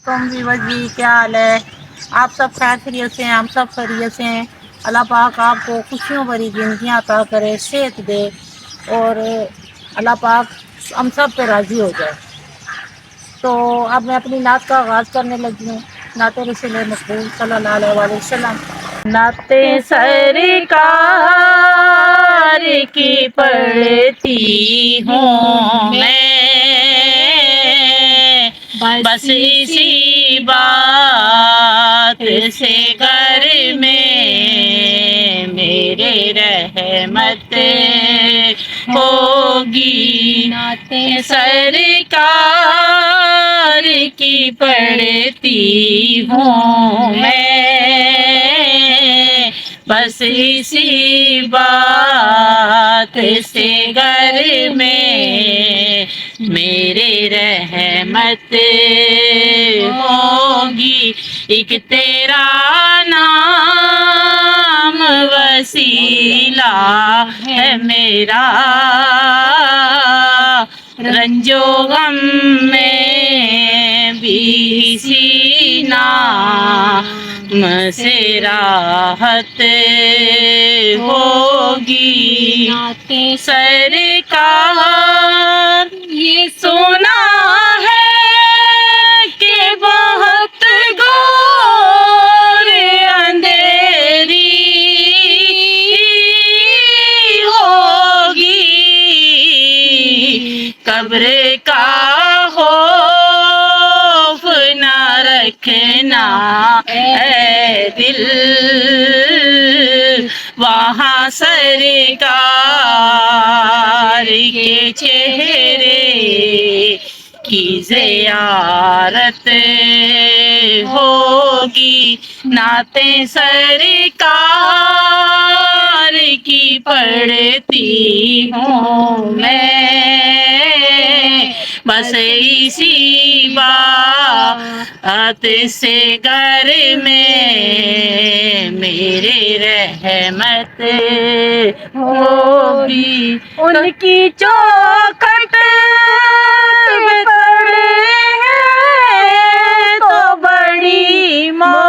تم بھی وزی کیا حال ہے؟ آپ سب خیر خیریت سے ہیں؟ ہم سب خیریت سے ہیں۔ اللہ پاک آپ کو خوشیوں بھری زندگیاں عطا کرے، صحت دے، اور اللہ پاک ہم سب پہ راضی ہو جائے۔ تو اب میں اپنی نعت کا آغاز کرنے لگی ہوں۔ نعت رسول مقبول صلی اللہ علیہ وآلہ وسلم۔ نعت سرکار کی پڑھتی ہوں میں، بس اسی بات سے گھر میں میرے رحمت ہوگی۔ نعت سرکار کی پڑھتی ہوں میں، بس اسی بات سے گھر میں میرے رحمت ہوگی۔ ایک تیرا نام وسیلہ ہے میرا، رنج و غم میں بھی اسی نام سے راحت ہوگی۔ نعت سرکار یہ سنا ہے کہ بہت گھور اندھیری ہوگی، قبر کا خوف نہ رکھنا اے دل، وہاں سرکار کے چہرے کی زیارت ہوگی۔ نعت سرکار کی پڑھتی ہوں میں، بس اسی بات سے گھر میں میرے رحمت ہوگی۔ ان کی چوکھٹ پہ پڑے ہیں تو بڑی موج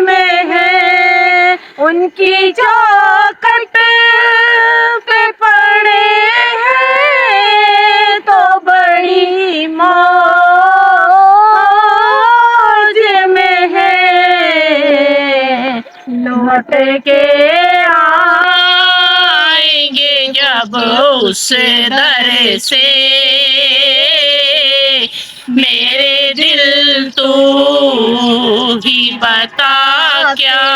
میں ہے، ان کی چوکھٹ پہ پڑے ہیں تو بڑی موج میں ہے، لوٹ کے آئیں گے جب اس در سے، میرے دل تو ہی بتا کیا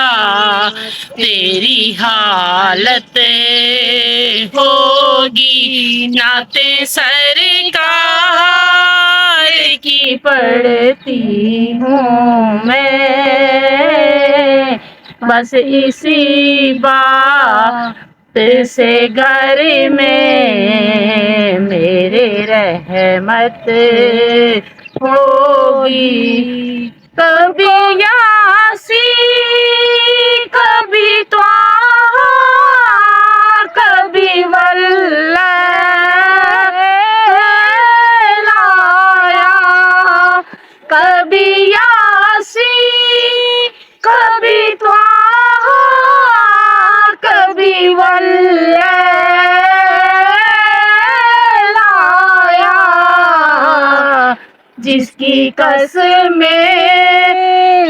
تیری حالت ہوگی۔ نعت سرکار کی پڑھتی ہوں میں، بس اسی بات سے گھر میں میرے رحمت ہوگی۔ کبھی یاسین، کبھی طٰہٰ، کبھی واللیل آیا، کبھی یاسین، کبھی طٰہٰ، کبھی واللیل آیا، جس کی قسمیں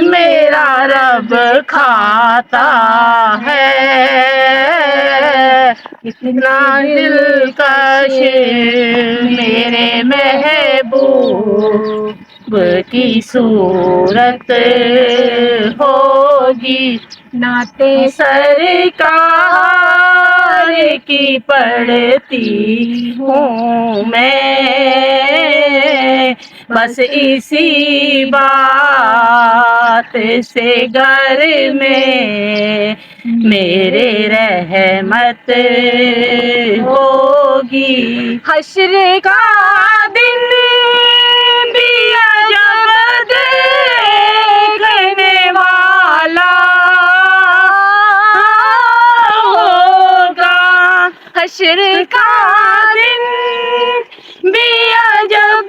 میرا رب کھاتا ہے، اتنا دلکش میرے محبوب کی صورت ہوگی۔ نعت سرکار کی پڑھتی ہوں میں، بس اسی بات سے گھر میں میرے رحمت ہوگی۔ حشر کا دن بھی عجب دیکھنے والا ہوگا، حشر کا دن بھی عجب